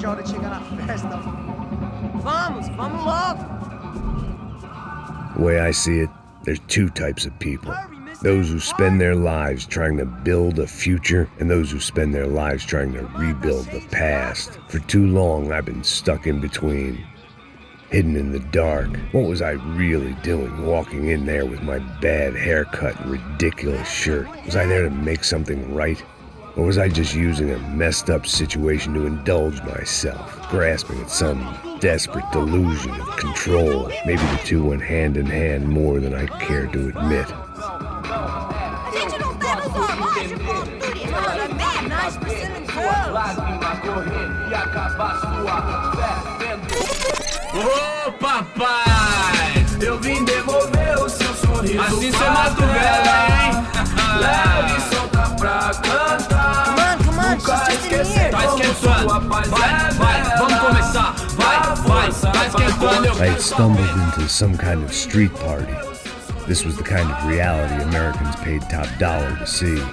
vejo a hora de chegar na festa. Vamos logo! The way I see it, there's two types of people. Those who spend their lives trying to build a future, and those who spend their lives trying to rebuild the past. For too long, I've been stuck in between. Hidden in the dark. What was I really doing walking in there with my bad haircut and ridiculous shirt? Was I there to make something right? Or was I just using a messed up situation to indulge myself, grasping at some desperate delusion of control? Maybe the two went hand in hand more than I care to admit. Ô papai, eu vim devolver o seu sorriso. Assim cê mata o velho, hein? Leve e solta pra cantar. Nunca esquecer. Tá esquentando. Vai, vamos começar. Tá esquentando. I had stumbled into some kind of street party. This was the kind of reality Americans paid top dollar to see.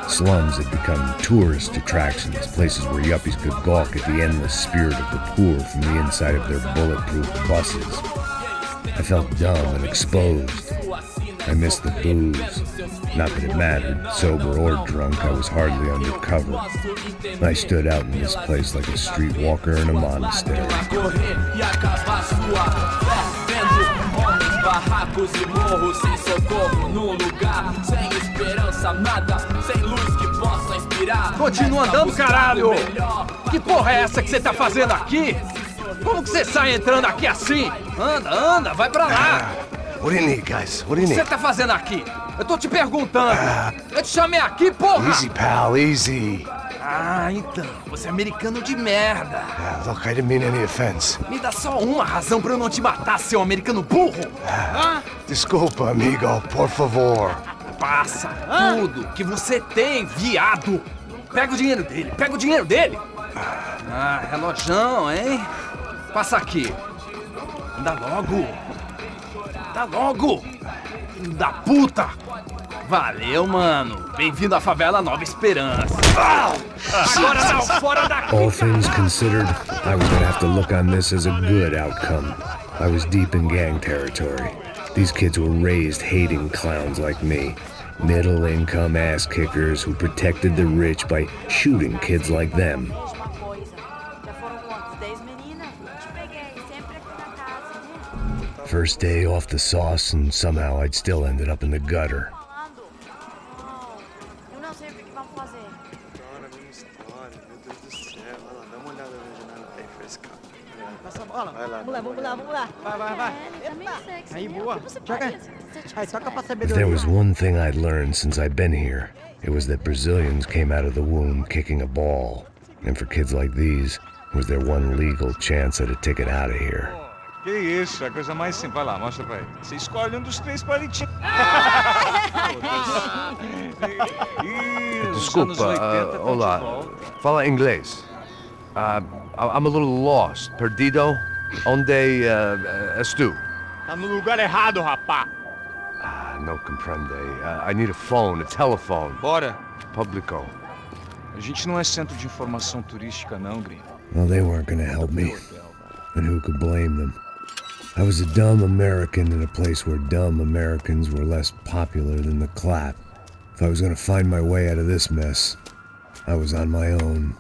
Slums had become tourist attractions, places where yuppies could gawk at the endless spirit of the poor from the inside of their bulletproof buses. I felt dumb and exposed. I missed the booze. Not that it mattered, sober or drunk, I was hardly undercover. I stood out in this place like a streetwalker in a monastery. Barracos e morros sem socorro num lugar sem esperança, nada, sem luz que possa inspirar. Continua andando, caralho! Que porra é essa que você tá fazendo aqui? Como que você sai entrando aqui assim? Anda, vai pra lá! What do you need, guys? What do you O que need? você tá fazendo aqui? Eu tô te perguntando! Eu te chamei aqui, porra! Easy, pal, easy. Ah, então, você é americano de merda! Look, I didn't mean any offense. Me dá só uma razão pra eu não te matar, seu americano burro! Desculpa, amigo, por favor. Passa tudo que você tem, viado! Pega o dinheiro dele! Ah, relojão, hein? Passa aqui! Dá logo! Filho da puta! Valeu, mano! Bem-vindo à favela Nova Esperança! Agora não, fora daqui! All things considered, I was gonna have to look on this as a good outcome. I was deep in gang territory. These kids were raised hating clowns like me. Middle-income ass-kickers who protected the rich by shooting kids like them. First day off the sauce, and somehow I'd still ended up in the gutter. Vamos lá. Vai. Aí, boa. Joga. Aí, toca pra If sabedoria. there was one thing I'd learned since I'd been here, it was that Brazilians came out of the womb kicking a ball. And for kids like these, it was their one legal chance at a ticket out of here. Que isso, é a coisa mais simples. Vai lá, mostra pra ele. Você escolhe um dos três palitinhos. Desculpa, olá. Fala inglês. I'm a little lost. Perdido? Onde és tu? Tá no lugar errado, rapá. No comprende. I need a phone, a telephone. Bora. Publico. A gente não é centro de informação turística, não, gringo. Well, they weren't gonna help me. And who could blame them? I was a dumb American in a place where dumb Americans were less popular than the clap. If I was gonna find my way out of this mess, I was on my own.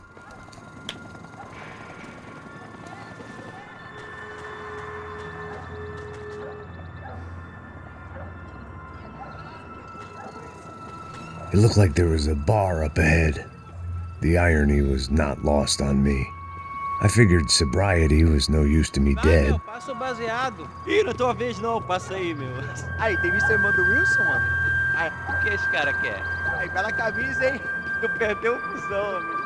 It looked like there was a bar up ahead. The irony was not lost on me. I figured sobriety was no use to me dead. Meu, passa o baseado. Ih, não é tua vez não, passa aí, meu. Aí, tem visto a irmã do Wilson, mano? Aí, o que esse cara quer? Aí, bela camisa, hein? Tu perdeu o cuzão, amigo.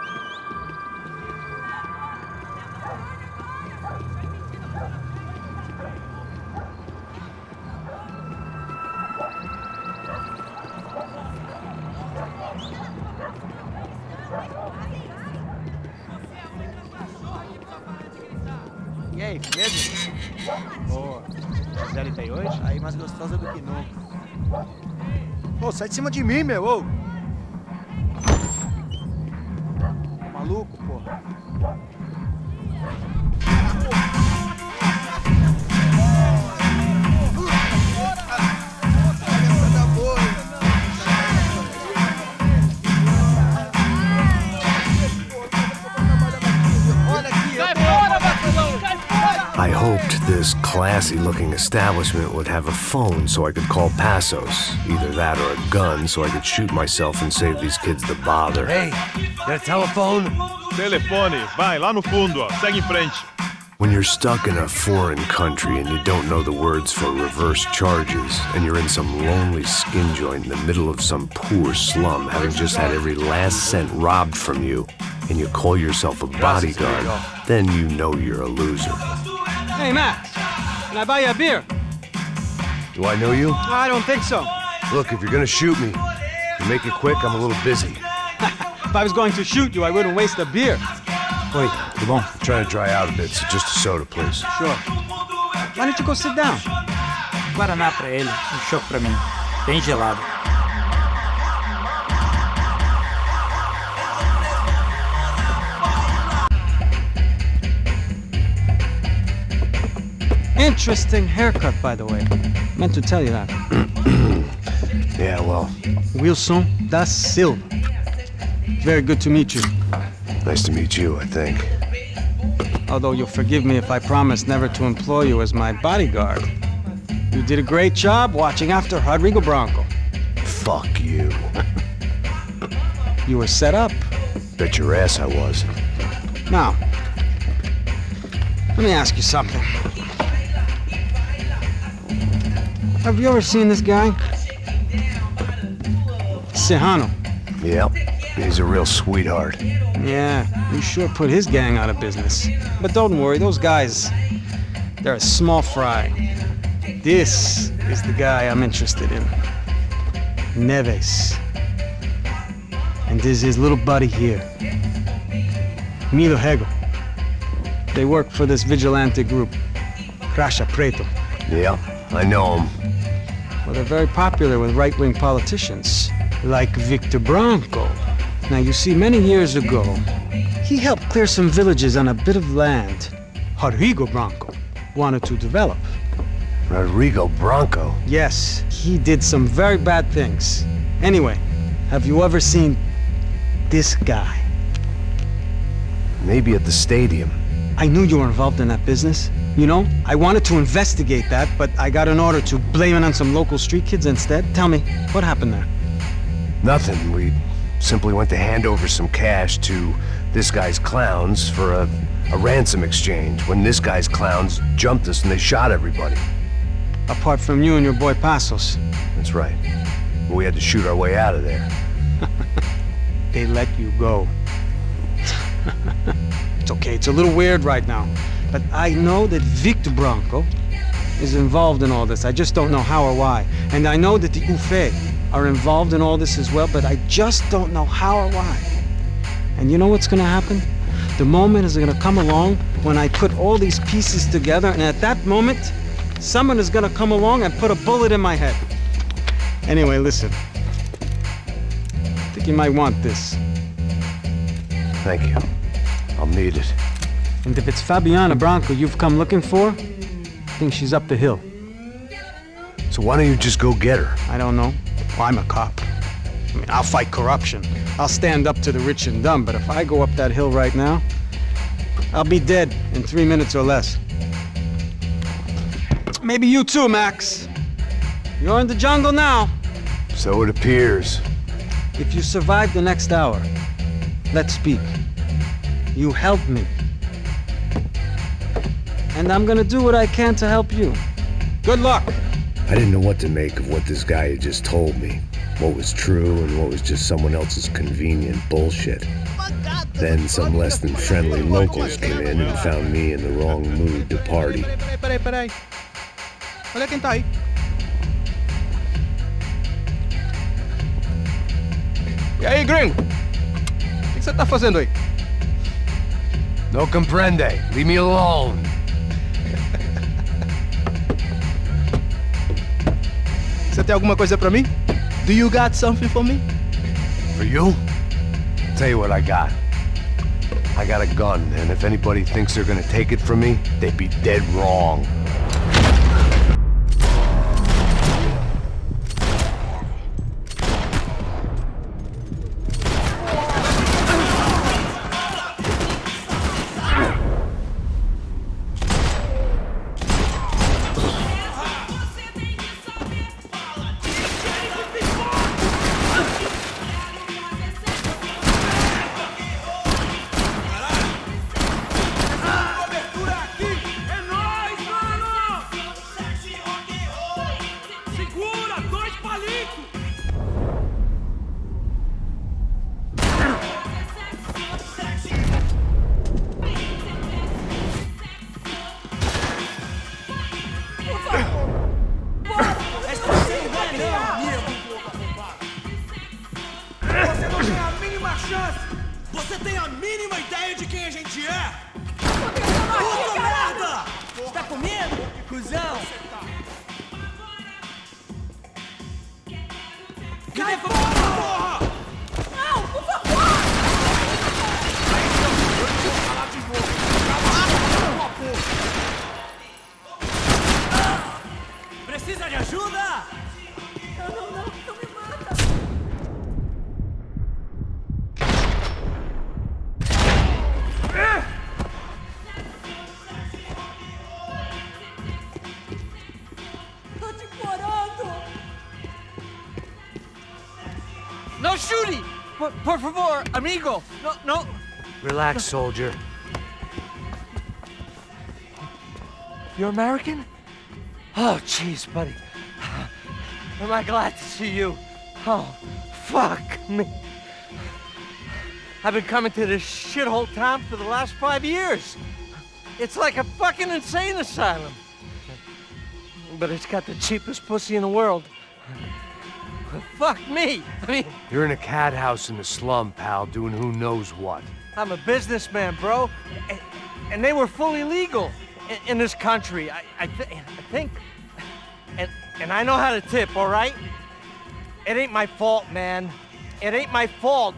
E aí, firmeza? Boa. Gisele tem hoje? Aí, mais gostosa do que nunca. Ô, sai de cima de mim, meu, ô! Maluco, porra. I hoped this classy-looking establishment would have a phone so I could call Passos. Either that or a gun so I could shoot myself and save these kids the bother. Hey, got a telephone? Telefone, vai, lá no fundo, ó. Segue em frente. When you're stuck in a foreign country and you don't know the words for reverse charges, and you're in some lonely skin joint in the middle of some poor slum, having just had every last cent robbed from you, and you call yourself a bodyguard, then you know you're a loser. Hey, Max, can I buy you a beer? Do I know you? I don't think so. Look, if you're gonna shoot me, if you make it quick, I'm a little busy. If I was going to shoot you, I wouldn't waste a beer. Wait, come on. I'm trying to dry out a bit, so just a soda, please. Sure. Why don't you go sit down? Guaraná pra ele, chopp pra mim. Bem gelado. Interesting haircut, by the way. Meant to tell you that. Yeah, well, Wilson da Silva. Very good to meet you. nice to meet you, I think. Although you'll forgive me if I promise never to employ you as my bodyguard. You did a great job watching after Rodrigo Branco. Fuck you. You were set up. Bet your ass I was. Now, let me ask you something. Have you ever seen this guy? Serrano. Yep, he's a real sweetheart. Yeah, you sure put his gang out of business. But don't worry, those guys, they're a small fry. This is the guy I'm interested in. Neves. And this is his little buddy here. Milo Hego. They work for this vigilante group, Crasha Preto. Yeah, I know him. Well, they're very popular with right-wing politicians, like Victor Branco. Now, you see, many years ago, he helped clear some villages on a bit of land Rodrigo Branco wanted to develop. Rodrigo Branco? Yes, he did some very bad things. Anyway, have you ever seen this guy? Maybe at the stadium. I knew you were involved in that business. You know, I wanted to investigate that, but I got an order to blame it on some local street kids instead. Tell me, what happened there? Nothing. We simply went to hand over some cash to this guy's clowns for a ransom exchange when this guy's clowns jumped us and they shot everybody. Apart from you and your boy Passos. That's right. We had to shoot our way out of there. They let you go. It's okay, it's a little weird right now. But I know that Victor Branco is involved in all this. I just don't know how or why. And I know that the UFE are involved in all this as well, but I just don't know how or why. And you know what's gonna happen? The moment is gonna come along when I put all these pieces together, and at that moment, someone is gonna come along and put a bullet in my head. Anyway, listen. I think you might want this. Thank you. I'll need it. And if it's Fabiana Branco you've come looking for, I think she's up the hill. So why don't you just go get her? I don't know. Well, I'm a cop. I mean, I'll fight corruption. I'll stand up to the rich and dumb, but if I go up that hill right now, I'll be dead in 3 minutes or less. Maybe you too, Max. You're in the jungle now. So it appears. If you survive the next hour, let's speak. You help me. And I'm gonna do what I can to help you. Good luck. I didn't know what to make of what this guy had just told me. What was true and what was just someone else's convenient bullshit. Then some less than friendly locals came in and found me in the wrong mood to party. Peraí. Olha quem tá aí. E aí, gringo? O que você tá fazendo aí? No comprende. Leave me alone. Você tem alguma coisa pra mim? Do you got something for me? For you? Tell you what I got. I got a gun, and if anybody thinks they're gonna take it from me, they'd be dead wrong. Você tem a mínima ideia de quem a gente é? Puta merda! Você tá com medo, cuzão? Cai fora, porra! Não, por favor! Precisa de ajuda? Não me mata! Tô te implorando! No shooting! Por favor, amigo! No! Relax, soldier. You're American? Oh, jeez, buddy. Am I glad to see you? Oh, fuck me. I've been coming to this shithole town for the last 5 years. It's like a fucking insane asylum. But it's got the cheapest pussy in the world. Fuck me. I mean, You're in a cat house in the slum, pal, doing who knows what. I'm a businessman, bro. And they were fully legal in this country. I think. And I know how to tip, all right? It ain't my fault, man. It ain't my fault.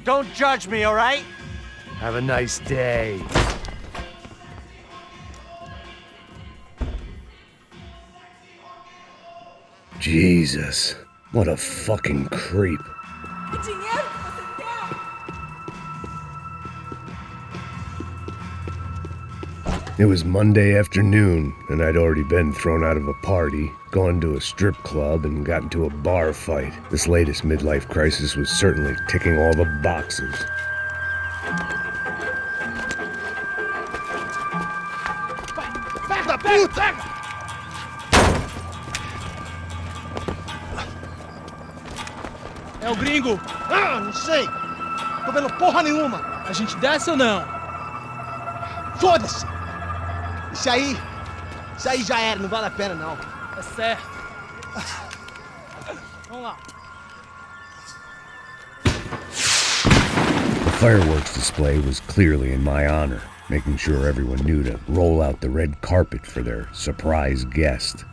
Don't judge me, all right? Have a nice day. Jesus, what a fucking creep. Que dinheiro que você quer? It was Monday afternoon, and I'd already been thrown out of a party, gone to a strip club, and got into a bar fight. This latest midlife crisis was certainly ticking all the boxes. Pega, puta! É o gringo. Ah, não sei. Tô vendo porra nenhuma. A gente desce ou não? Foda-se. Isso aí já era, não vale a pena não. É certo. Vamos lá. The fireworks display was clearly in my honor, making sure everyone knew to roll out the red carpet for their surprise guest.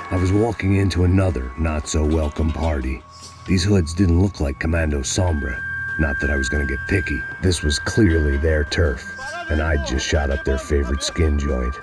I was walking into another not-so-welcome party. These hoods didn't look like Commando Sombra. Not that I was gonna get picky. This was clearly their turf, and I'd just shot up their favorite skin joint.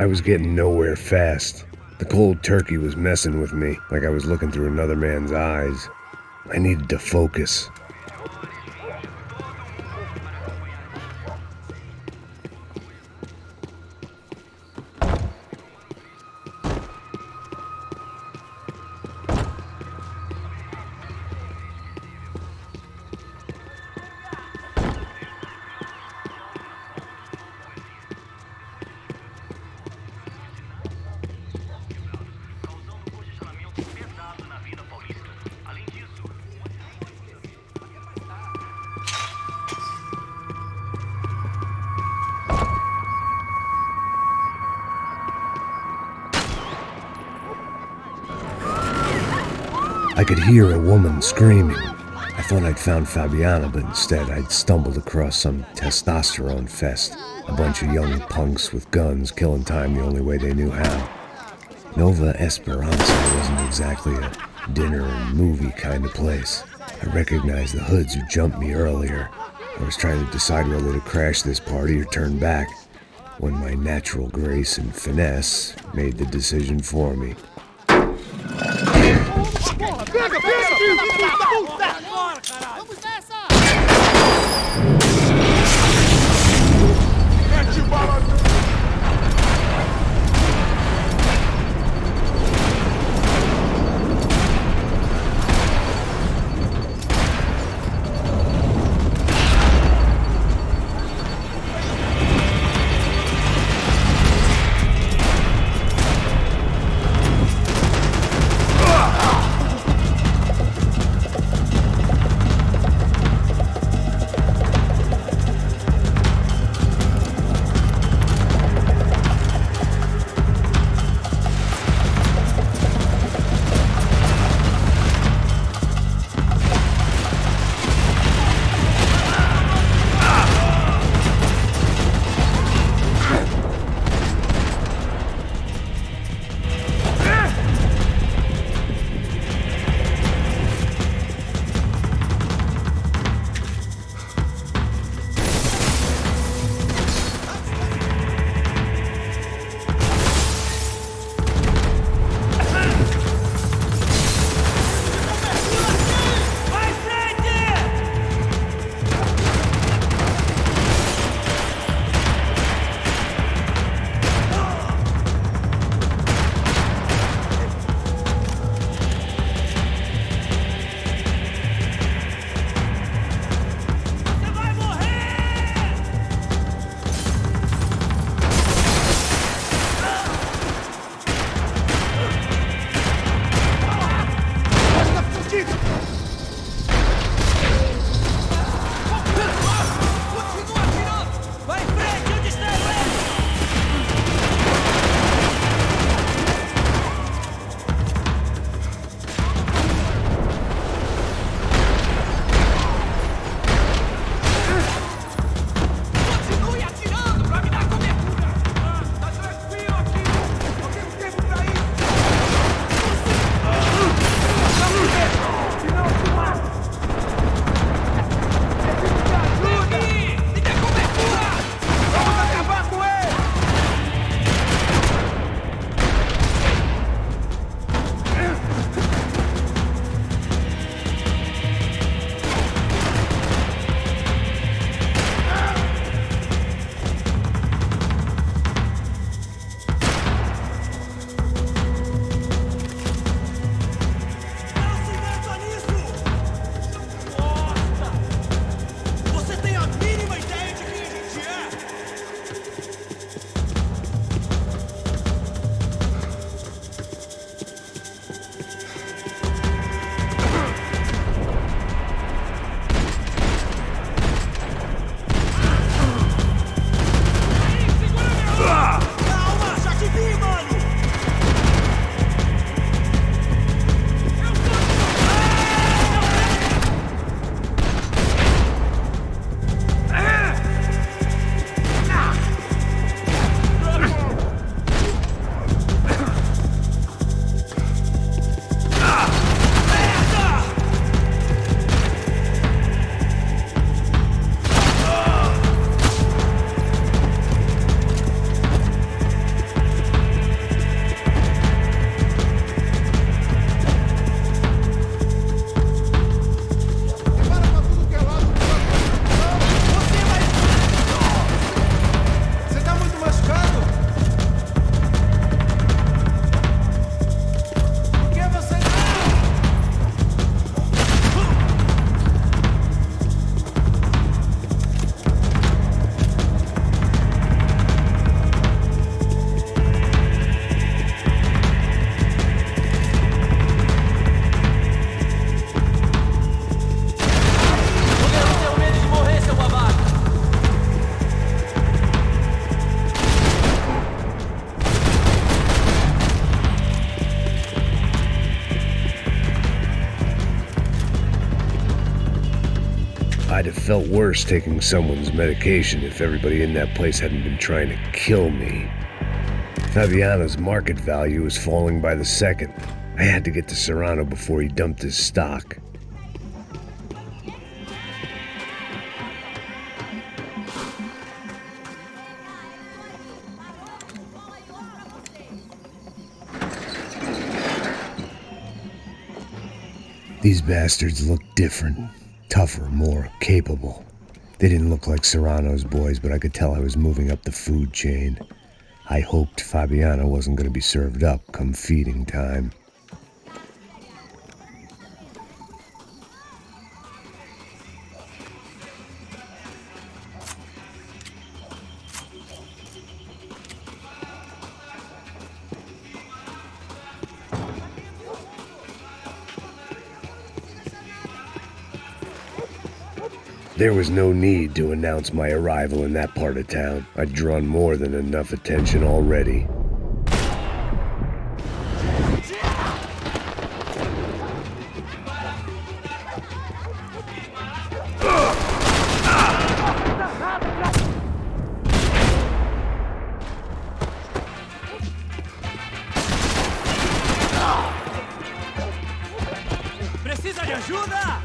I was getting nowhere fast. The cold turkey was messing with me, like I was looking through another man's eyes. I needed to focus. I could hear a woman screaming. I thought I'd found Fabiana, but instead I'd stumbled across some testosterone fest. A bunch of young punks with guns killing time the only way they knew how. Nova Esperanza wasn't exactly a dinner and movie kind of place. I recognized the hoods who jumped me earlier. I was trying to decide whether to crash this party or turn back, when my natural grace and finesse made the decision for me. felt worse taking someone's medication if everybody in that place hadn't been trying to kill me. Fabiano's market value was falling by the second. I had to get to Serrano before he dumped his stock. These bastards looked different, tougher, more capable. They didn't look like Serrano's boys, but I could tell I was moving up the food chain. I hoped Fabiano wasn't going to be served up come feeding time. There was no need to announce my arrival in that part of town. I'd drawn more than enough attention already. Precisa de ajuda?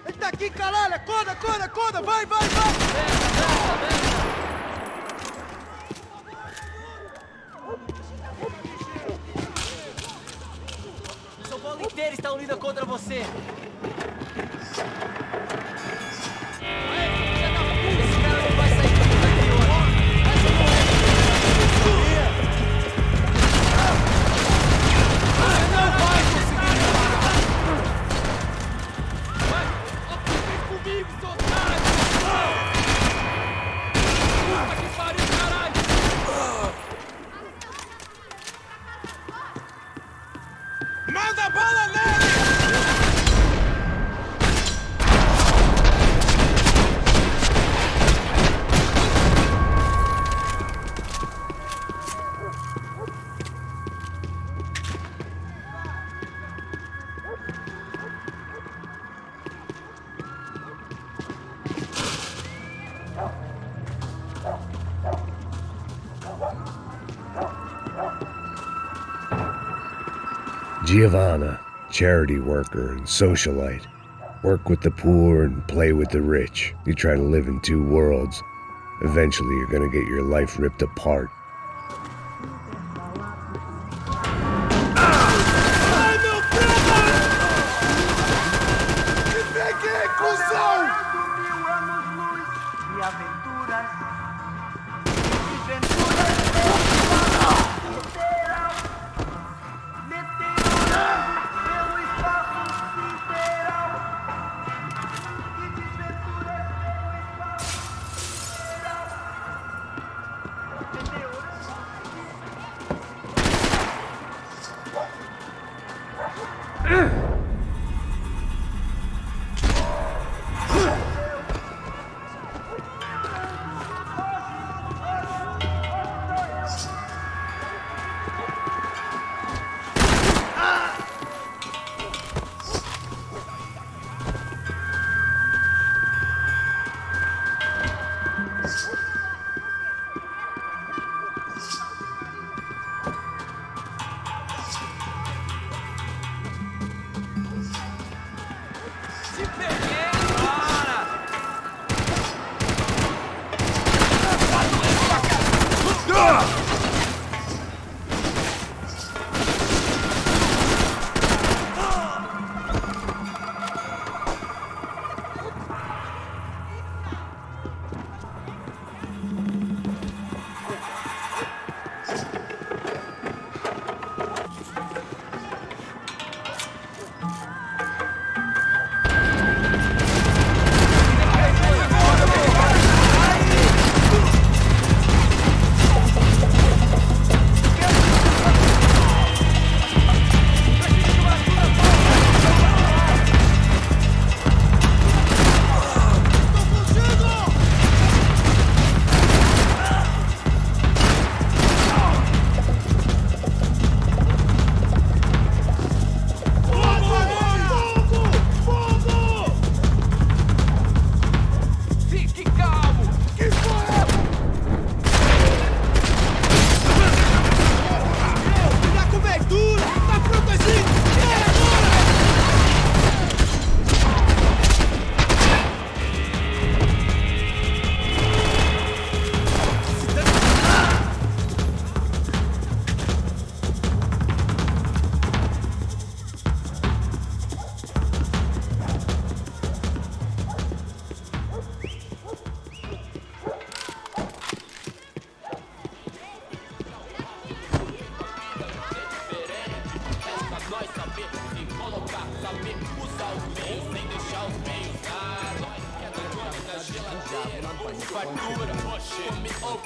Ele tá aqui, caralho! Acorda, acorda, acorda! Vai, vai, vai! São Paulo inteiro está unida contra você. Esse cara não vai sair daqui hoje. Mas eu não vai conseguir me matar. Vem comigo, seu otário! Puta que pariu, caralho! Manda bala nele! Giovanna, charity worker and socialite. Work with the poor and play with the rich. You try to live in two worlds. Eventually you're gonna get your life ripped apart. Ai, meu Deus! Me peguei, cuzão!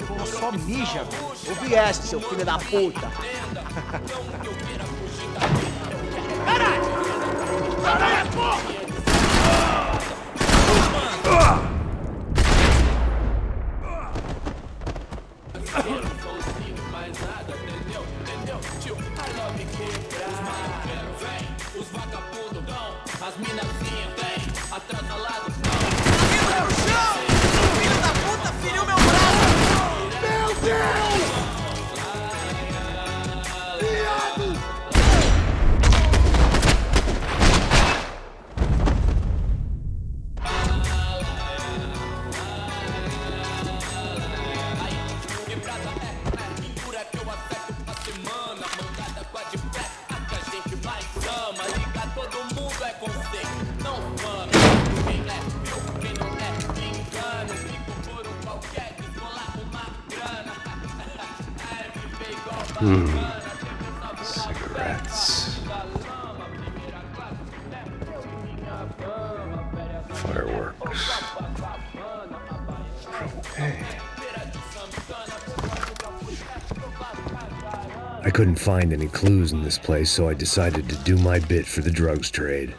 Porra, só mija, velho. Eu vieste, seu filho da puta. Caralho! Caralho, porra! Os vagabundos dão, as minazinhas tem, atrás ao lado não. No chão! Filho da puta, feriu meu braço! Meu Deus! Viado! Quebrada é pintura que eu acerto pra semana, mancada com a de pé. Liga, todo mundo é conceito, não fama. Quem é, viu, quem não é, me engano. Fico por um qualquer, descolar uma grana. É, viver igual bacana. Cigarettes. Fireworks. Hey. I couldn't find any clues in this place, so I decided to do my bit for the drugs trade.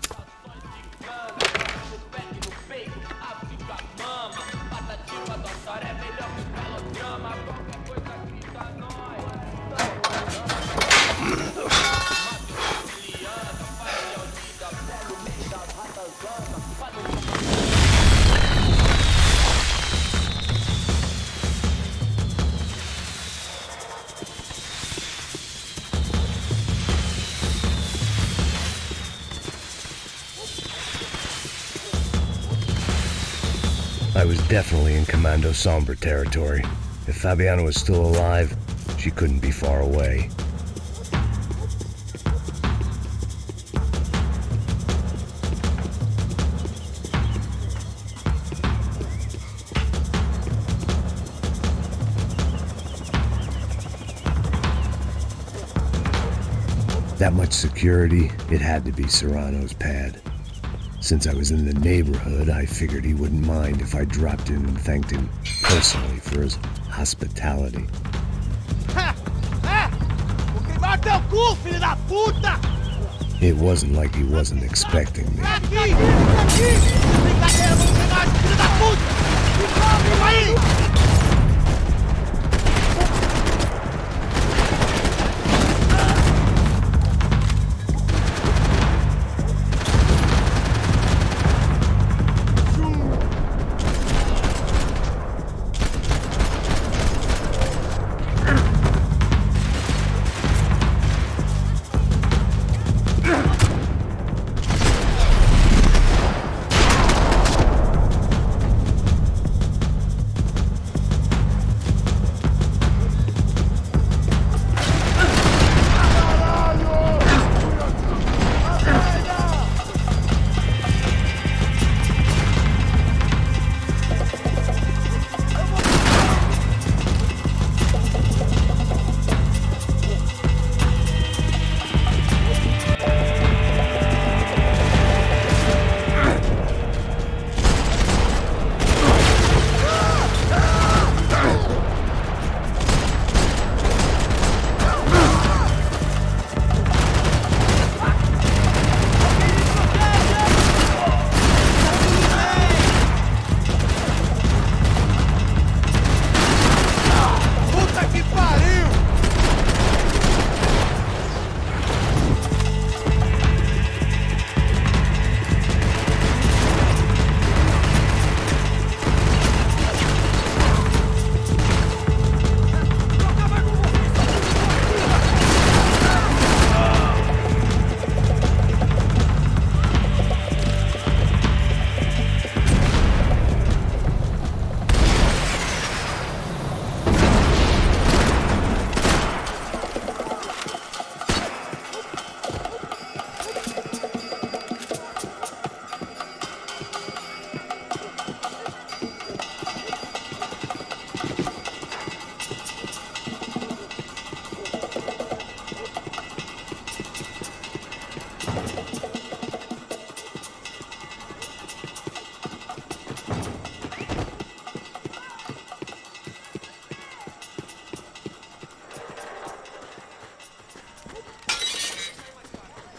I was definitely in Commando Sombra territory. If Fabiana was still alive, she couldn't be far away. That much security, it had to be Serrano's pad. Since I was in the neighborhood, I figured he wouldn't mind if I dropped in and thanked him personally for his hospitality. It wasn't like he wasn't expecting me.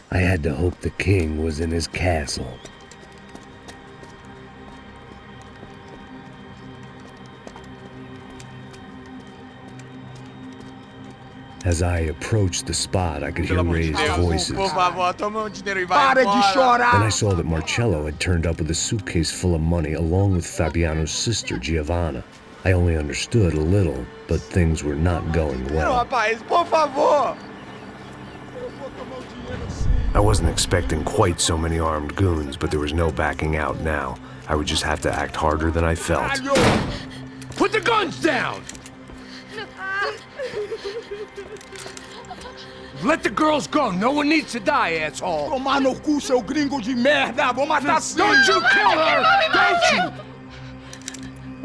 I had to hope the king was in his castle. As I approached the spot, I could hear raised voices. Por favor, toma o dinheiro e vai Para de embora. chorar! Then I saw that Marcello had turned up with a suitcase full of money along with Fabiano's sister, Giovanna. I only understood a little, but things were not going Não, well. rapaz, por favor. I wasn't expecting quite so many armed goons, but there was no backing out now. I would just have to act harder than I felt. Put the guns down! Let the girls go. No one needs to die, asshole. Tomar no cu, seu gringo de merda! Vou matar sim! Don't you kill her! Don't you!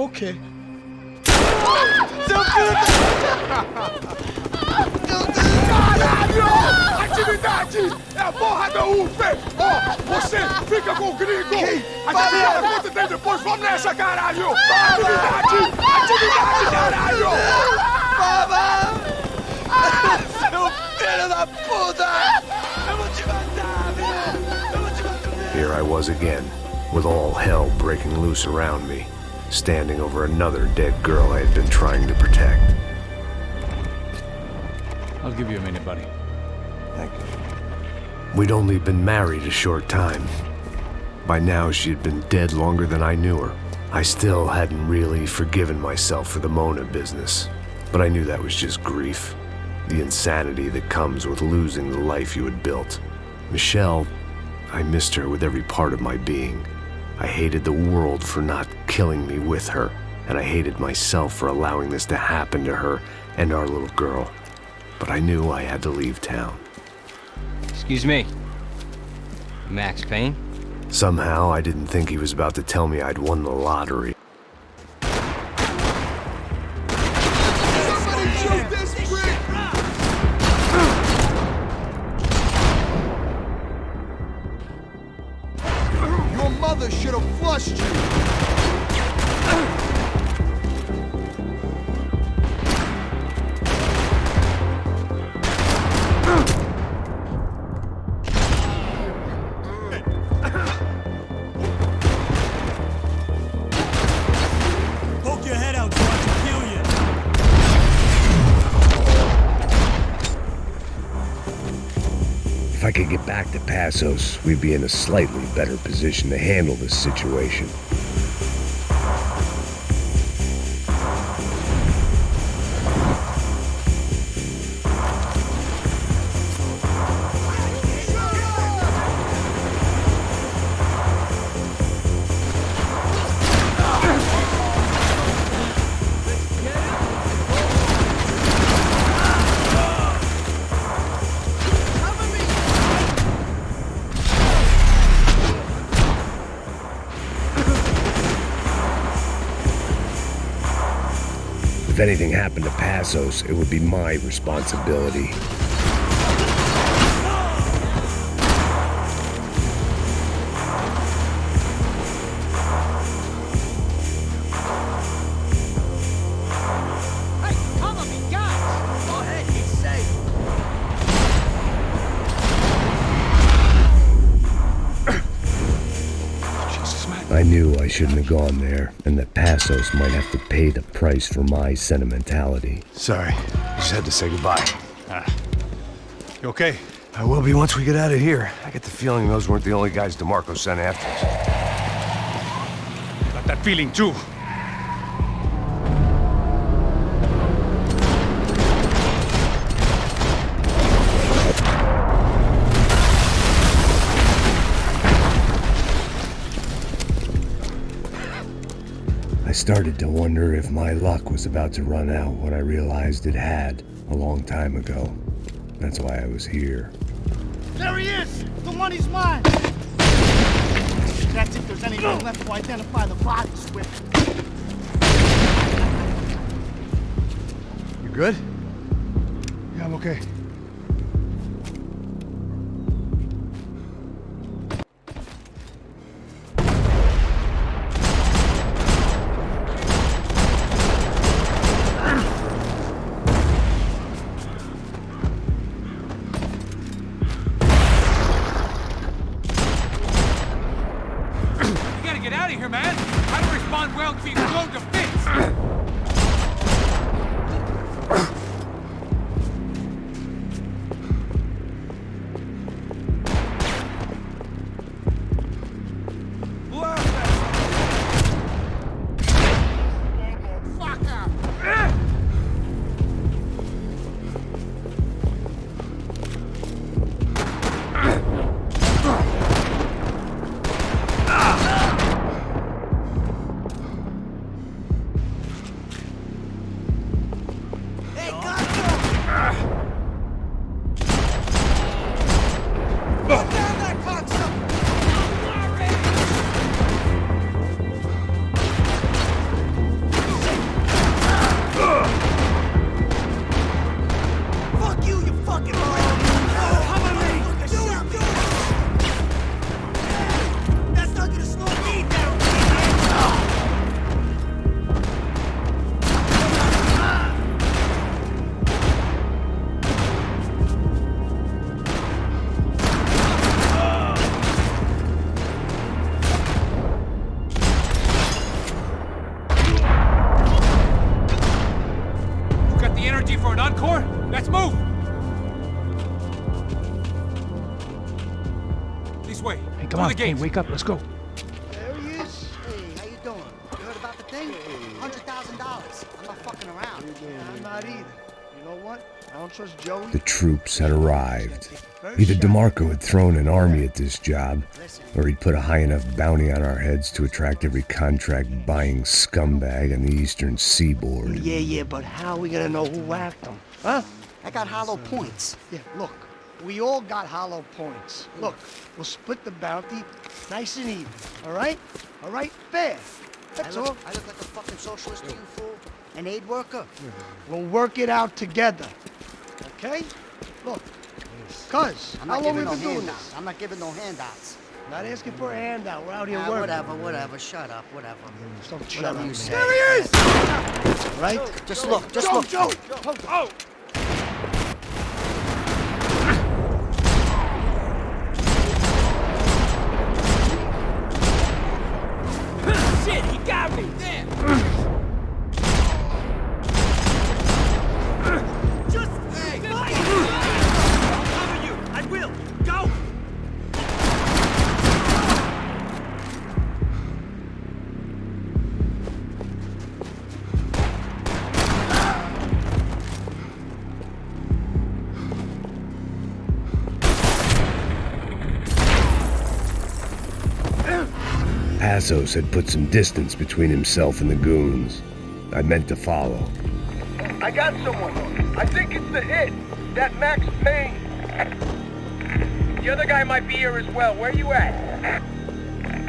Ok. Seu filho Caralho! Atividade! É a porra da UF! Ó, você fica com o gringo! A gente fala quanto tem depois, vamos nessa, caralho! Atividade! Atividade, caralho! Seu filho da puta! Eu vou te matar, meu! Eu vou te matar! Here I was again, with all hell breaking loose around me, standing over another dead girl I had been trying to protect. I'll give you a minute, buddy. Thank you. We'd only been married a short time. By now, she had been dead longer than I knew her. I still hadn't really forgiven myself for the Mona business, but I knew that was just grief. The insanity that comes with losing the life you had built. Michelle, I missed her with every part of my being. I hated the world for not killing me with her, and I hated myself for allowing this to happen to her and our little girl. But I knew I had to leave town. Excuse me. Max Payne? Somehow, I didn't think he was about to tell me I'd won the lottery. Somebody shoot this prick! Your mother should have flushed you! Poke your head out so I can kill you. If I could get back to Passos, we'd be in a slightly better position to handle this situation. If anything happened to Passos, it would be my responsibility. Hey, cover me, guys! Go ahead, he's safe. I knew I shouldn't have gone there, and that Passos might have to pay the price for my sentimentality. Sorry, I just had to say goodbye. You okay? I will be once we get out of here. I get the feeling those weren't the only guys DeMarco sent after us. Got that feeling too. I started to wonder if my luck was about to run out when I realized it had a long time ago. That's why I was here. There he is! The money's mine! That's if there's anything left to identify the bodies with. You good? Yeah, I'm okay. Corps, let's move! This way. Hey, come on, Payne, wake up, let's go. There he is. Hey, how you doing? You heard about the thing? $100,000. I'm not fucking around. I'm not either. You know what? I don't trust Joey. The troops had arrived. Either DeMarco had thrown an army at this job, or he'd put a high enough bounty on our heads to attract every contract-buying scumbag on the eastern seaboard. Yeah, but how are we gonna know who whacked him? Huh? I got hollow points. Yeah, look, we all got hollow points. Look, we'll split the bounty nice and even, all right? All right? Fair. That's all. I look like a fucking socialist to you, fool. An aid worker. We'll work it out together, okay? Look, cuz, I'm how not long we giving no been doing handouts. this? I'm not giving no handouts. Not asking for a handout. We're out here working. Whatever. Shut up, whatever. Don't shut Whatever up, you man. say. There he is! All right? Just look, look. Joey! Oh! Shit, he got me! Damn! Just fight! I'll cover you! I will! Go! Passos had put some distance between himself and the goons. I meant to follow. I got someone. I think it's the hit. That Max Payne. The other guy might be here as well. Where you at?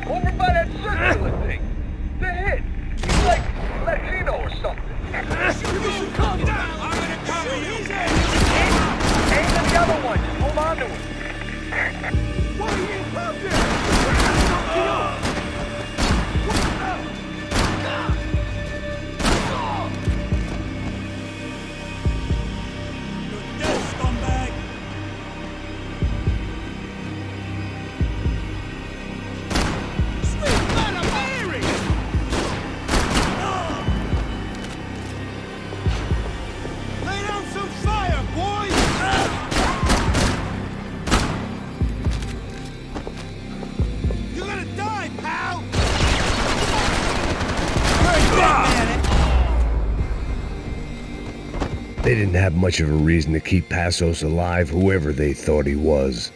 Over by that circular thing. The hit. He's like Latino or something. You come down! I'm gonna cover you! Ain't the other one. Just hold on to him. Why you ain't come there? They didn't have much of a reason to keep Passos alive, whoever they thought he was.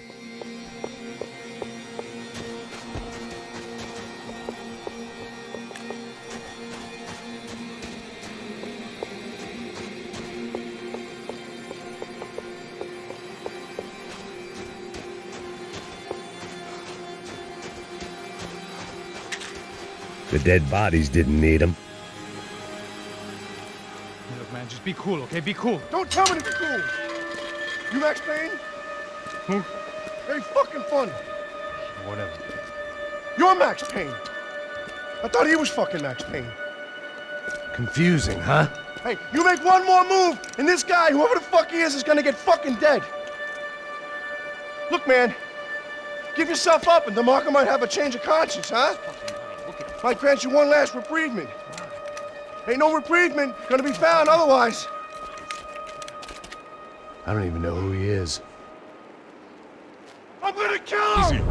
The dead bodies didn't need him. Look, man, just be cool, okay? Be cool. Don't tell me to be cool. You Max Payne? Who? Ain't fucking funny. Whatever. You're Max Payne. I thought he was fucking Max Payne. Confusing, huh? Hey, you make one more move, and this guy, whoever the fuck he is gonna get fucking dead. Look, man, give yourself up, and DeMarco might have a change of conscience, huh? Might grant you one last reprievement. Ain't no reprievement gonna be found otherwise. I don't even know who he is. I'm gonna kill him!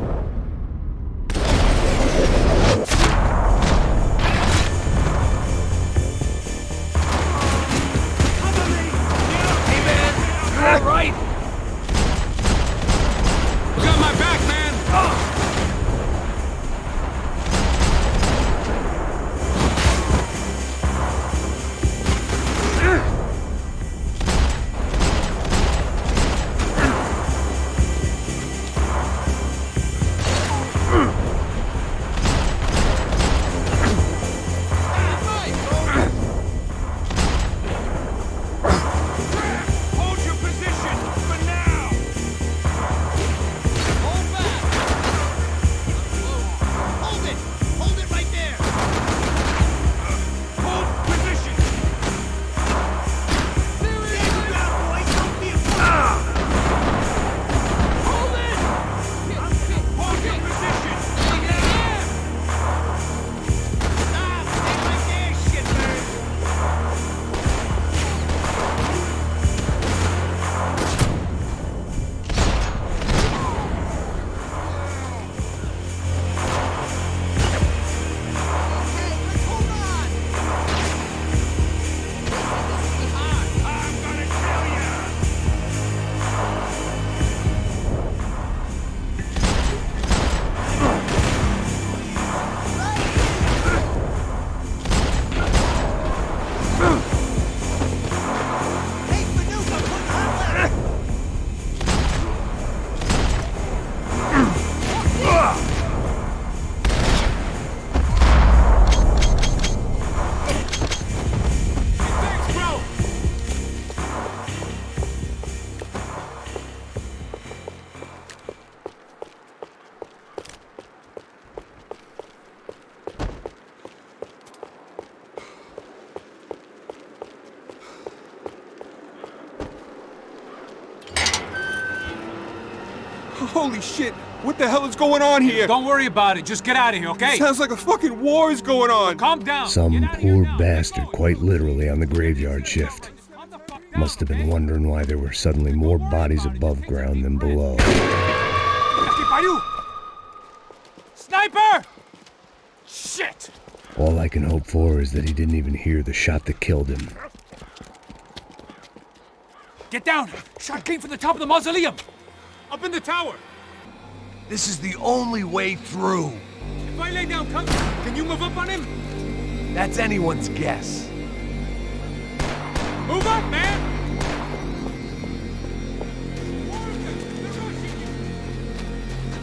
Hey, man! You all right? You got my back, man! Hold your position! Holy shit! What the hell is going on here? Don't worry about it. Just get out of here, okay? Sounds like a fucking war is going on. Calm down. Some poor bastard, quite literally, on the graveyard shift. Must have been wondering why there were suddenly more bodies above ground than below. Sniper! Shit! All I can hope for is that he didn't even hear the shot that killed him. Get down! Shot came from the top of the mausoleum! Up in the tower! This is the only way through. If I lay down, can you move up on him? That's anyone's guess. Move up, man!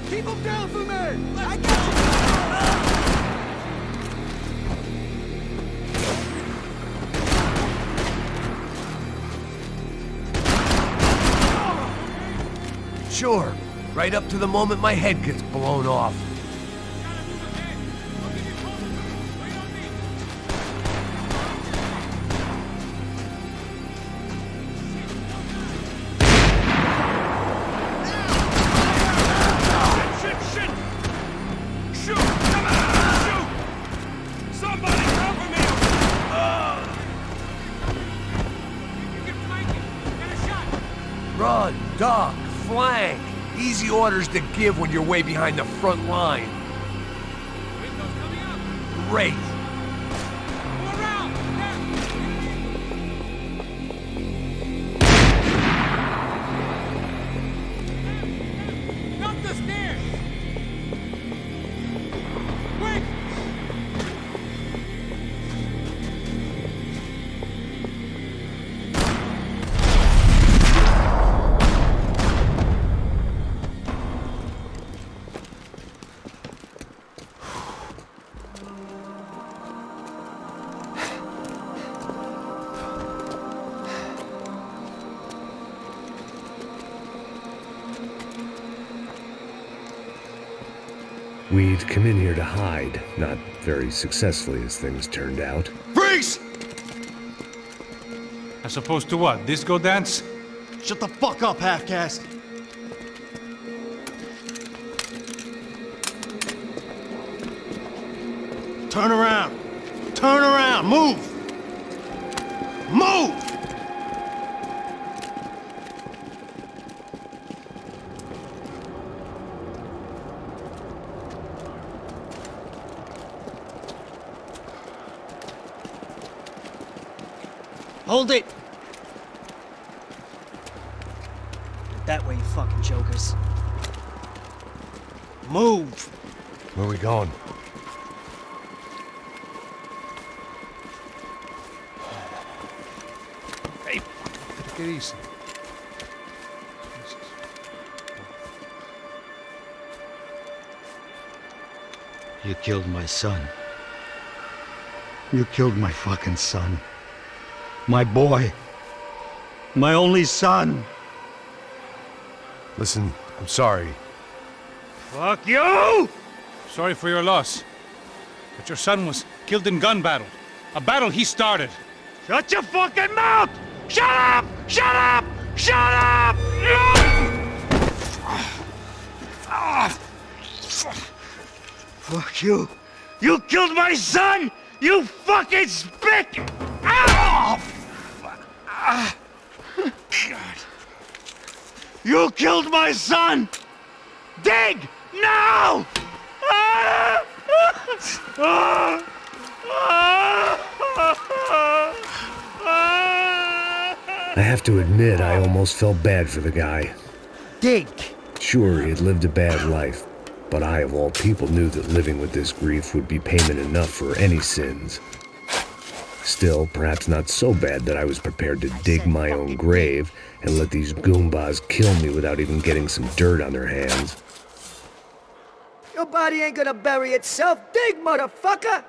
Keep him down for me! I got you! Sure, right up to the moment my head gets blown off. Run, duck, flank. Easy orders to give when you're way behind the front line. Great. Up the stairs! Quick! We'd come in here to hide, not very successfully as things turned out. Freeze! As opposed to what? Disco dance? Shut the fuck up, half-caste. Turn around. Turn around. Move. Move! Hold it! That way, you fucking jokers. Move! Where are we going? Hey, take it easy. You killed my son. You killed my fucking son. My boy. My only son. Listen, I'm sorry. Fuck you! Sorry for your loss. But your son was killed in gun battle. A battle he started. Shut your fucking mouth! Shut up! Shut up! Shut up! Fuck you. You killed my son! You fucking spick! God. You killed my son! Dig! Now! I have to admit, I almost felt bad for the guy. Dig! Sure, he had lived a bad life, but I, of all people, knew that living with this grief would be payment enough for any sins. Still, perhaps not so bad that I was prepared to dig my own grave and let these goombas kill me without even getting some dirt on their hands. Your body ain't gonna bury itself. Dig, motherfucker!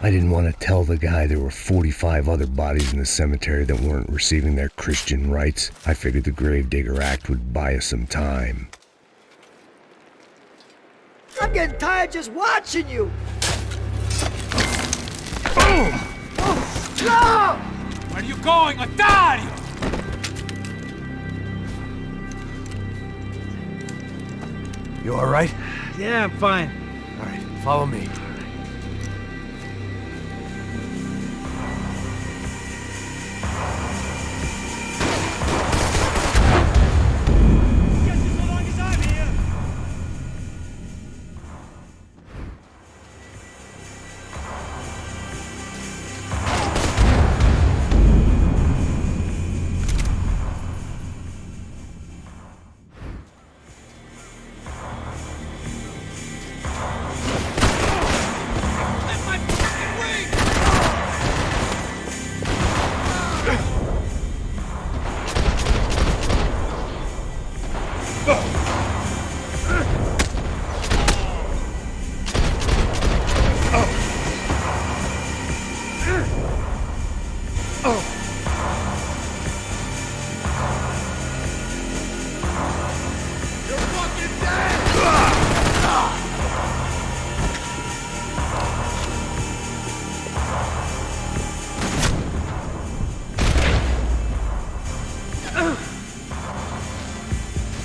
I didn't want to tell the guy there were 45 other bodies in the cemetery that weren't receiving their Christian rites. I figured the Gravedigger Act would buy us some time. I'm getting tired just watching you. Boom! No! Where are you going, Otario? You all right? Yeah, I'm fine. All right, follow me.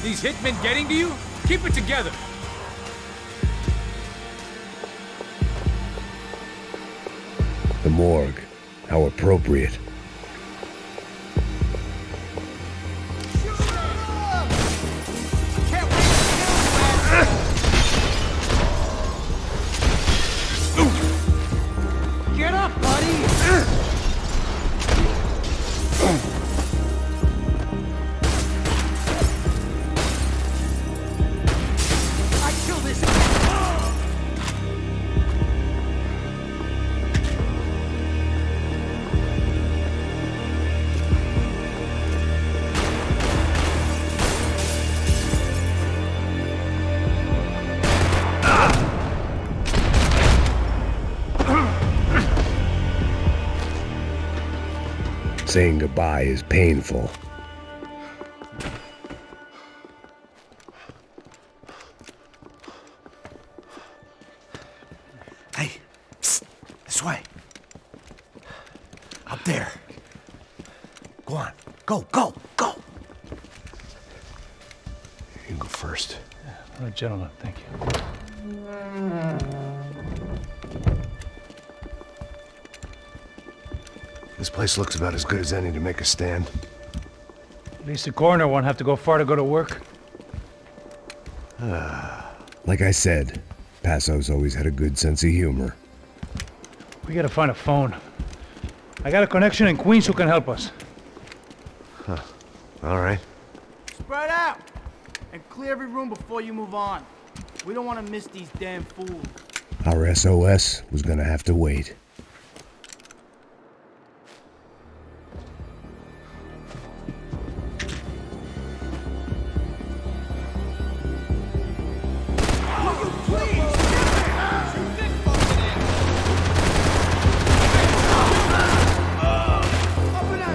These hitmen getting to you? Keep it together. The morgue. How appropriate. Get up, buddy! Saying goodbye is painful. Hey, psst, this way. Up there. Go on. Go, go, go. You can go first. Oh, gentlemen, thank you. This place looks about as good as any to make a stand. At least the coroner won't have to go far to go to work. Like I said, Passo's always had a good sense of humor. We gotta find a phone. I got a connection in Queens who can help us. Huh. All right. Spread out! And clear every room before you move on. We don't want to miss these damn fools. Our SOS was gonna have to wait.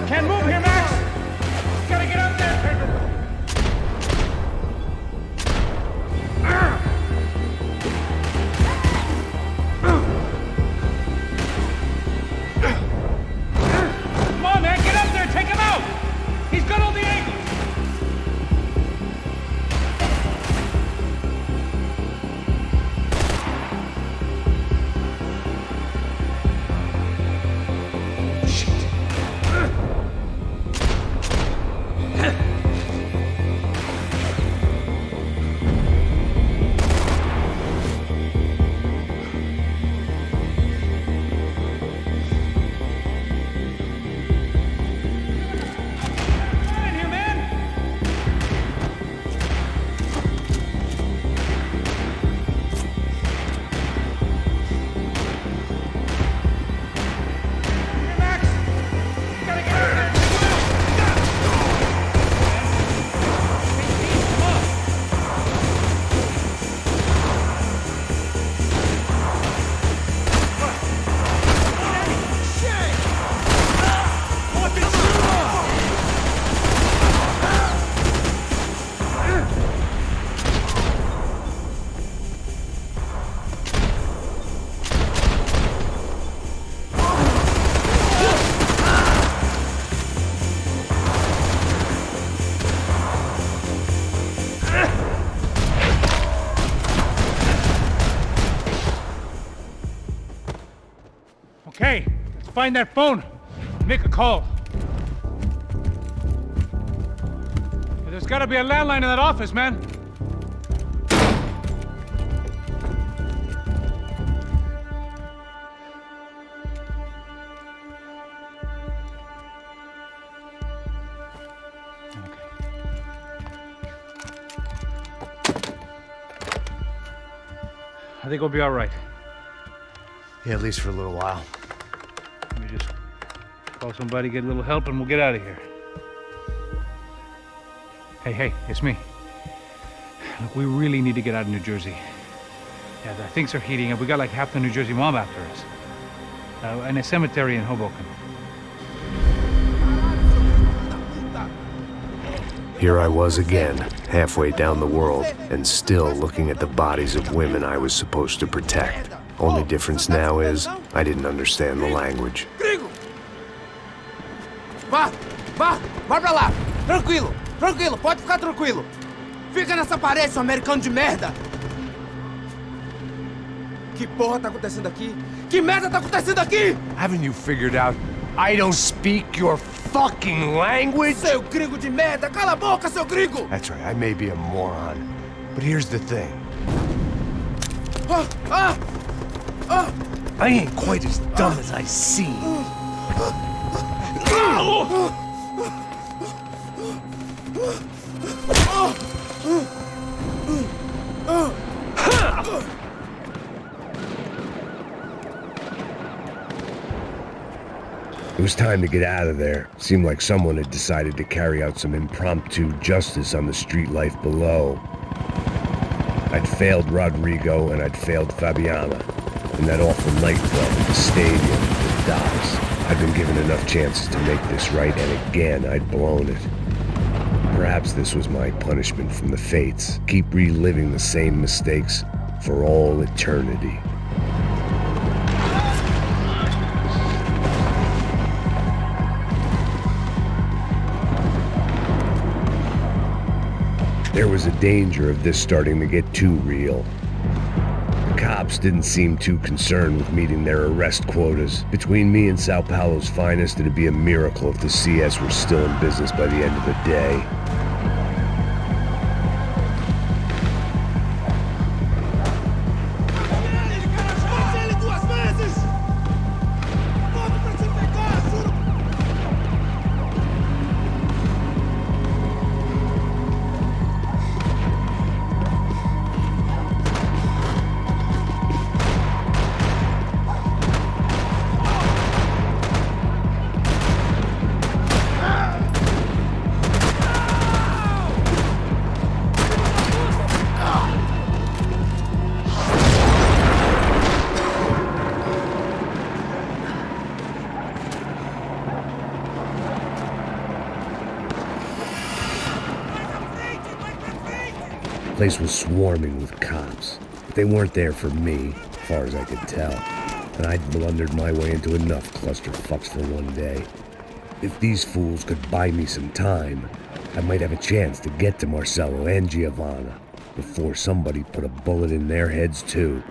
Can't move here, Max! You gotta get up there, Pedro! Let's find that phone. Make a call. There's gotta be a landline in that office, man. I think we'll be all right. Yeah, at least for a little while. Let me just call somebody, get a little help, and we'll get out of here. Hey, it's me. Look, we really need to get out of New Jersey. Yeah, things are heating up. We got like half the New Jersey mob after us. And a cemetery in Hoboken. Here I was again, halfway down the world, and still looking at the bodies of women I was supposed to protect. Only difference now is, I didn't understand the language. Gringo! Vai pra lá! Tranquilo, pode ficar tranquilo. Fica nessa parede, seu americano de merda! Que porra tá acontecendo aqui? Que merda tá acontecendo aqui? Haven't you figured out I don't speak your fucking language? Seu gringo de merda! Cala a boca, seu gringo! That's right, I may be a moron, but here's the thing. I ain't quite as dumb as I seem. It was time to get out of there. Seemed like someone had decided to carry out some impromptu justice on the street life below. I'd failed Rodrigo and I'd failed Fabiana. In that awful nightclub, the stadium, the docks. I'd been given enough chances to make this right, and again, I'd blown it. Perhaps this was my punishment from the fates. Keep reliving the same mistakes for all eternity. There was a danger of this starting to get too real. The cops didn't seem too concerned with meeting their arrest quotas. Between me and Sao Paulo's finest, it'd be a miracle if the CS were still in business by the end of the day. The place was swarming with cops, but they weren't there for me, as far as I could tell, and I'd blundered my way into enough clusterfucks for one day. If these fools could buy me some time, I might have a chance to get to Marcelo and Giovanna before somebody put a bullet in their heads too.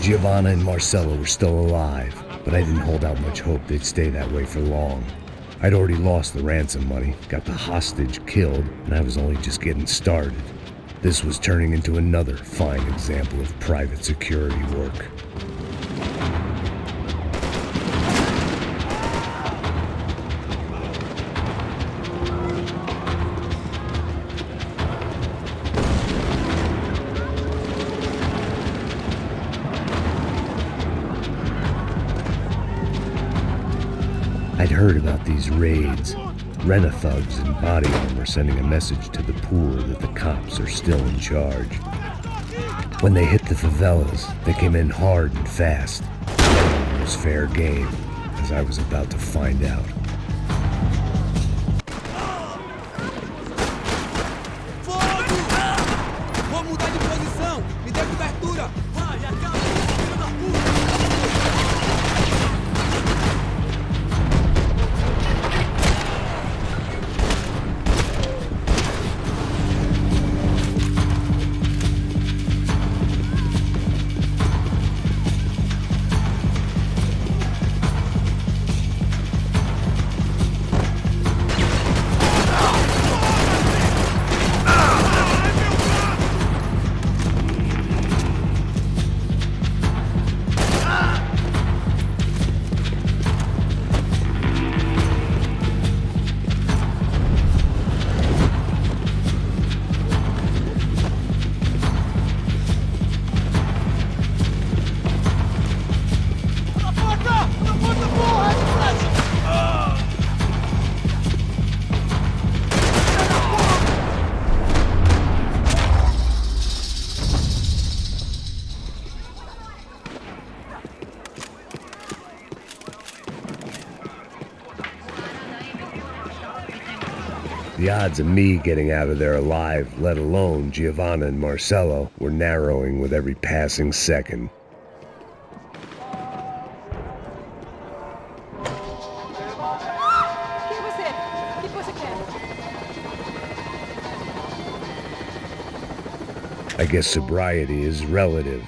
Giovanna and Marcelo were still alive, but I didn't hold out much hope they'd stay that way for long. I'd already lost the ransom money, got the hostage killed, and I was only just getting started. This was turning into another fine example of private security work. I'd heard about these raids. Rent-a-thugs in body armor sending a message to the poor that the cops are still in charge. When they hit the favelas, they came in hard and fast. It was fair game, as I was about to find out. Vou mudar de posição! Me dê cobertura! Vai, acaba, filho da puta! The odds of me getting out of there alive, let alone Giovanna and Marcello, were narrowing with every passing second. I guess sobriety is relative.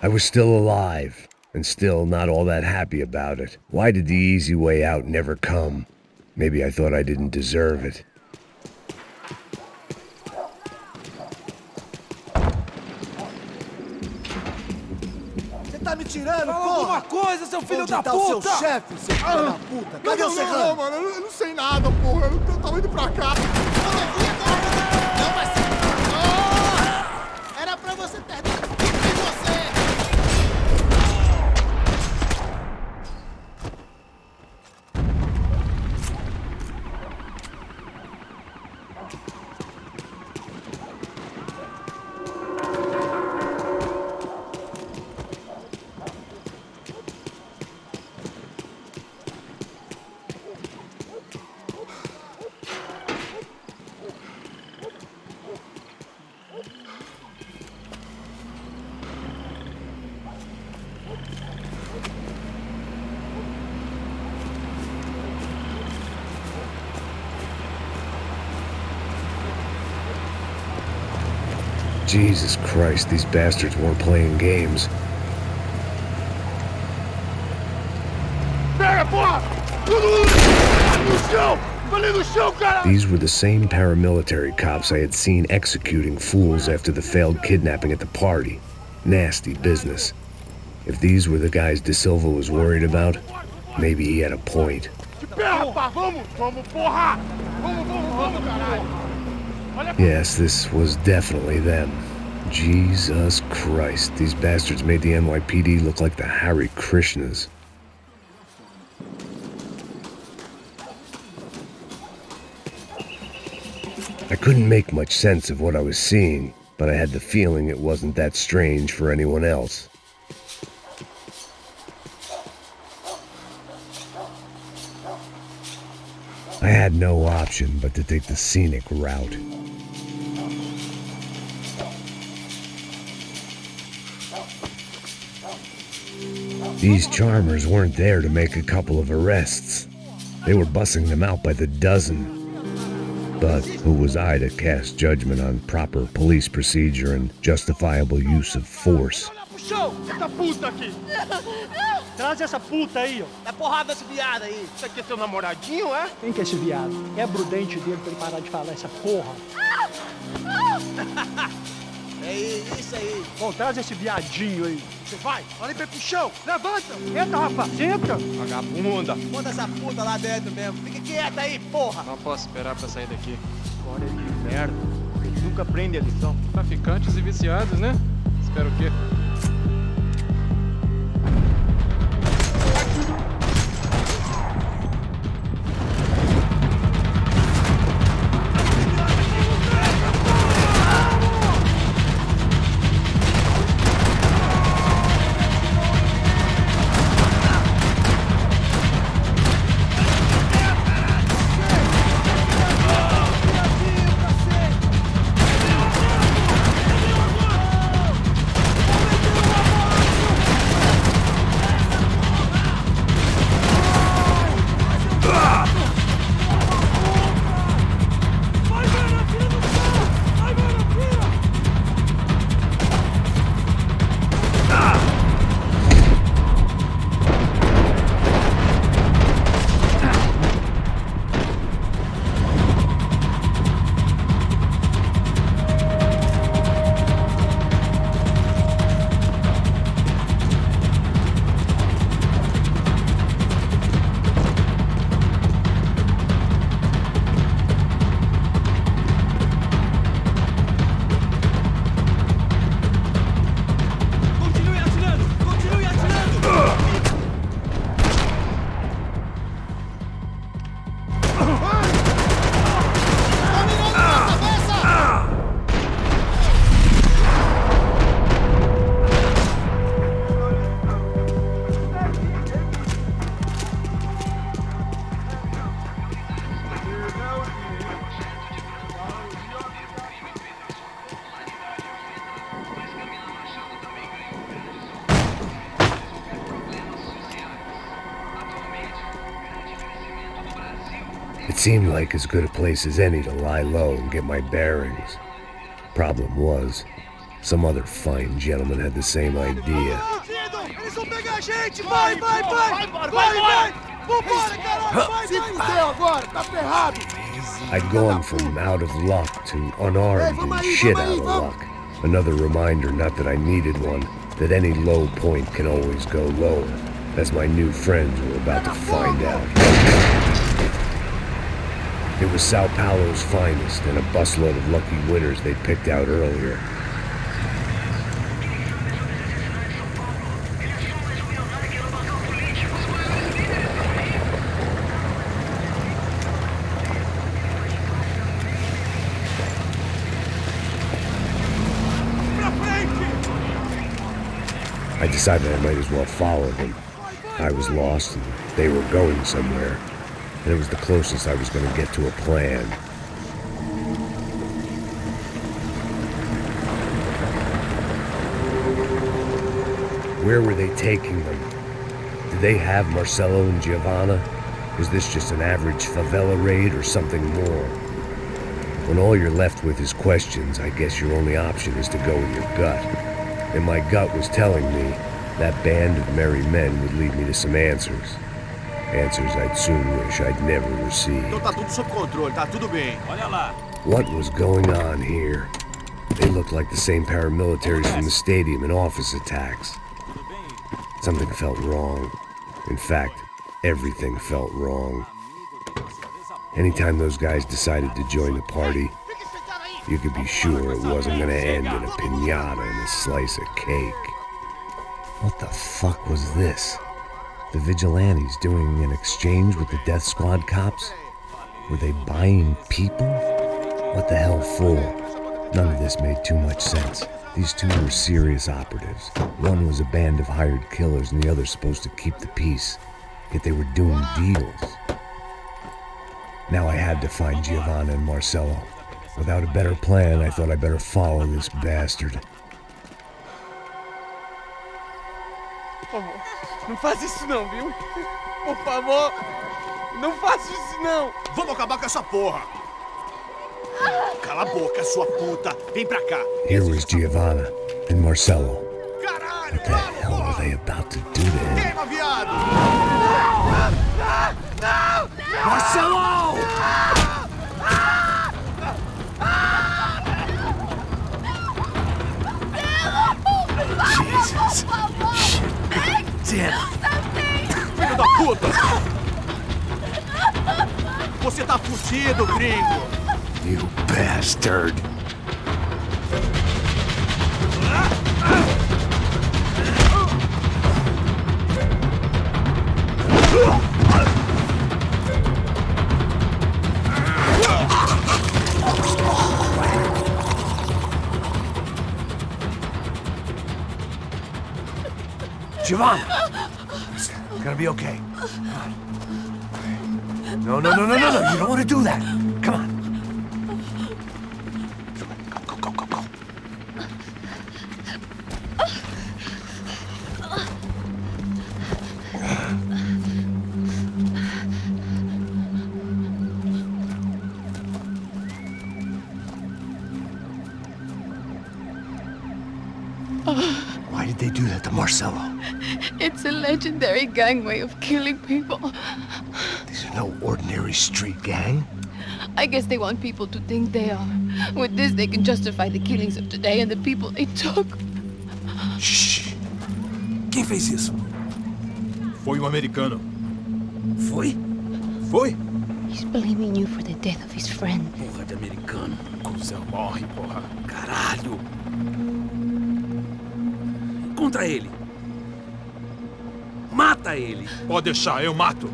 I was still alive, and still not all that happy about it. Why did the easy way out never come? Maybe I thought I didn't deserve it. Você tá me tirando, Fala porra? alguma coisa, seu filho da Onde tá o seu puta! chefe, seu filho da puta? Cadê o Serrano? Não, mano, eu não sei nada, porra. Eu tava indo pra cá. Não vai ser. Era pra você ter. E você? Jesus Christ, these bastards weren't playing games. Pega, porra! No chão! Falei no chão, cara! These were the same paramilitary cops I had seen executing fools after the failed kidnapping at the party. Nasty business. If these were the guys De Silva was worried about, maybe he had a point. De pé, rapaz! Vamos, porra! Vamos, caralho! Yes, this was definitely them. Jesus Christ, these bastards made the NYPD look like the Hare Krishnas. I couldn't make much sense of what I was seeing, but I had the feeling it wasn't that strange for anyone else. I had no option but to take the scenic route. These charmers weren't there to make a couple of arrests. They were bussing them out by the dozen. But who was I to cast judgment on proper police procedure and justifiable use of force? Essa puta aqui! Traz essa puta aí, ó. Dá porrada nesse viado aí. Isso aqui é teu namoradinho, é? Quem que é esse viado? Quebra o dente dele pra ele parar de falar essa porra. É isso aí. Bom, traz esse viadinho aí. Você vai? Olha aí pro chão. Levanta. Entra, rapaz. Senta. Vagabunda. Manda essa puta lá dentro mesmo. Fica quieta aí, porra. Não posso esperar pra sair daqui. História de merda. Eles nunca prendem a lição. Traficantes e viciados, né? Espero o quê? It seemed like as good a place as any to lie low and get my bearings. Problem was, some other fine gentleman had the same idea. Eles vão pegar a gente! Vai, vai, vai! Vai embora, vai embora! Vambora, caralho! Se fudeu agora, tá ferrado! I'd gone from out of luck to unarmed and shit out of luck. Another reminder, not that I needed one, that any low point can always go lower, as my new friends were about to find out. It was Sao Paulo's finest and a busload of lucky winners they'd picked out earlier. I decided I might as well follow them. I was lost and they were going somewhere, and it was the closest I was going to get to a plan. Where were they taking them? Did they have Marcelo and Giovanna? Was this just an average favela raid or something more? When all you're left with is questions, I guess your only option is to go with your gut. And my gut was telling me that band of merry men would lead me to some answers. Answers I'd soon wish I'd never received. Então tá tudo sob controle, tá tudo bem. Olha lá. What was going on here? They looked like the same paramilitaries from the stadium in office attacks. Something felt wrong. In fact, everything felt wrong. Anytime those guys decided to join the party, you could be sure it wasn't gonna end in a piñata and a slice of cake. What the fuck was this? The vigilantes doing an exchange with the death squad cops? Were they buying people? What the hell for? None of this made too much sense. These two were serious operatives. One was a band of hired killers and the other supposed to keep the peace. Yet they were doing deals. Now I had to find Giovanna and Marcello. Without a better plan, I thought I better follow this bastard. Por favor, não faz isso não, viu? Por favor, não faça isso não. Vamos acabar com essa porra. Cala a boca, sua puta. Vem pra cá. Here was Giovanna and Marcello. What the hell were they about to do to him? Queima, viado! Não! Marcello! Jesus! Shit! Damn! Filho da puta! Você tá fudido, gringo! You bastard! Giovanna! It's gonna be okay. No, you don't want to do that. Come on. Go. Why did they do that to Marcello? It's a legendary gang way of killing people. These are no ordinary street gang. I guess they want people to think they are. With this, they can justify the killings of today and the people they took. Shh. Quem fez isso? Foi americano. Foi? He's blaming you for the death of his friend. Porra de americano. Cusão, morre, porra. Caralho. Contra ele. Mata ele. Pode deixar, eu mato.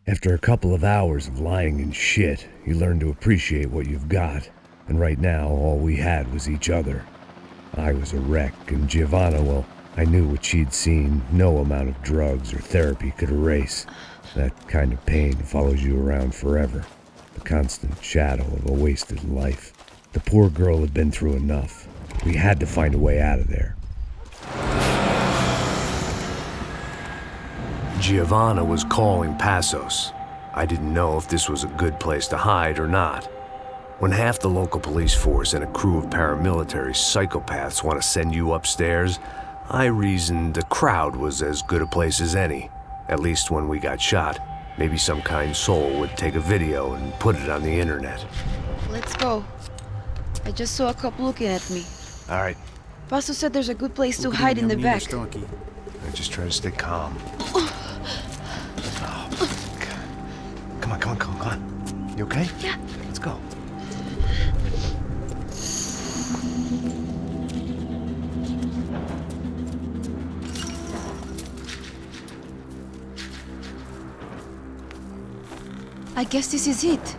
After a couple of hours of lying in shit, you learn to appreciate what you've got. And right now, all we had was each other. I was a wreck, and Giovanna, well, I knew what she'd seen no amount of drugs or therapy could erase. That kind of pain follows you around forever. The constant shadow of a wasted life. The poor girl had been through enough. We had to find a way out of there. Giovanna was calling Passos. I didn't know if this was a good place to hide or not. When half the local police force and a crew of paramilitary psychopaths want to send you upstairs, I reasoned the crowd was as good a place as any. At least when we got shot, maybe some kind soul would take a video and put it on the internet. Let's go. I just saw a cop looking at me. All right. Pasto said there's a good place to hide in the back. I just try to stay calm. Come on. You okay? Yeah. Let's go. I guess this is it.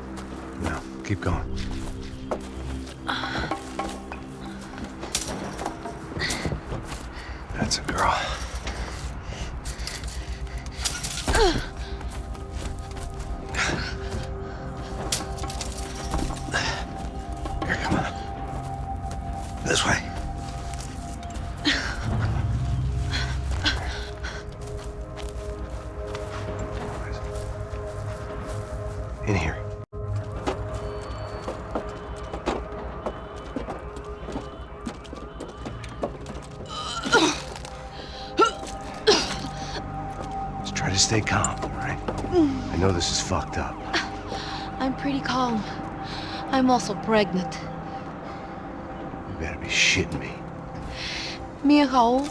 No, keep going. That's a girl. Here, come on. This way. In here. to stay calm, all right? I know this is fucked up. I'm pretty calm. I'm also pregnant. You better be shitting me. Me and Raul,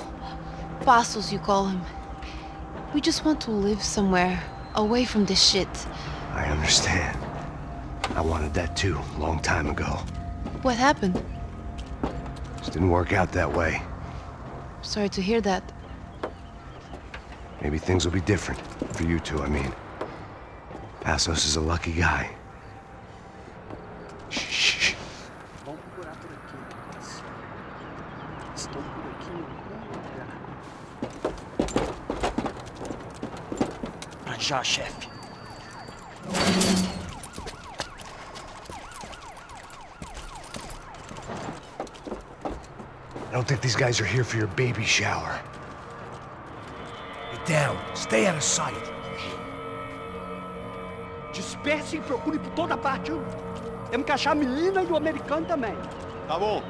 Passos you call him. We just want to live somewhere, away from this shit. I understand. I wanted that too, a long time ago. What happened? Just didn't work out that way. Sorry to hear that. Maybe things will be different. For you two, I mean. Passos is a lucky guy. Shh. Já, chefe. I don't think these guys are here for your baby shower. Get down. Stay out of sight. Disperse e procure por toda parte. Temos que achar a menina e o americano também. Tá bom.